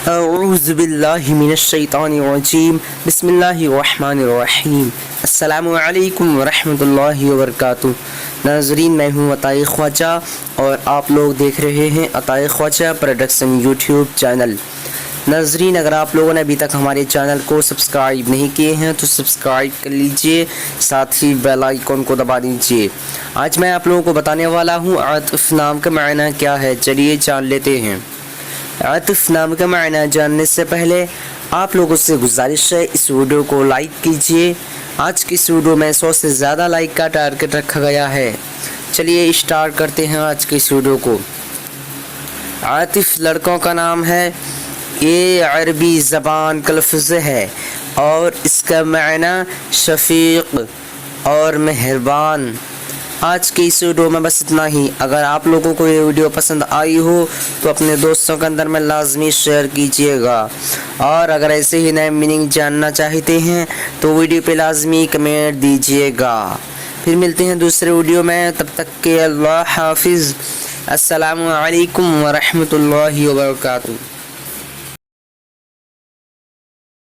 اعوذ باللہ من الشیطان الرجیم بسم اللہ الرحمن الرحیم السلام علیکم ورحمۃ اللہ وبرکاتہ۔ ناظرین، میں ہوں عطائے خواجہ اور آپ لوگ دیکھ رہے ہیں عطائے خواجہ پروڈکشن یوٹیوب چینل۔ ناظرین، اگر آپ لوگوں نے ابھی تک ہمارے چینل کو سبسکرائب نہیں کیے ہیں تو سبسکرائب کر لیجئے، ساتھ ہی بیل آئیکن کو دبا دیجئے۔ آج میں آپ لوگوں کو بتانے والا ہوں عطف نام کا معنی کیا ہے۔ چلیے جان لیتے ہیں۔ عطف نام کا معنی جاننے سے پہلے آپ لوگوں سے گزارش ہے اس ویڈیو کو لائک کیجئے۔ آج کی اس ویڈیو میں 100 سے زیادہ لائک کا ٹارگٹ رکھا گیا ہے۔ چلیے اسٹارٹ کرتے ہیں آج کی اس ویڈیو کو۔ عاطف لڑکوں کا نام ہے۔ یہ عربی زبان کا لفظ ہے اور اس کا معنی شفیق اور مہربان۔ آج کی اس ویڈیو میں بس اتنا ہی۔ اگر آپ لوگوں کو یہ ویڈیو پسند آئی ہو تو اپنے دوستوں کے اندر میں لازمی شیئر کیجئے گا، اور اگر ایسے ہی نئے میننگ جاننا چاہتے ہیں تو ویڈیو پہ لازمی کمنٹ دیجئے گا۔ پھر ملتے ہیں دوسرے ویڈیو میں، تب تک کے اللہ حافظ۔ السلام علیکم ورحمۃ اللہ وبرکاتہ۔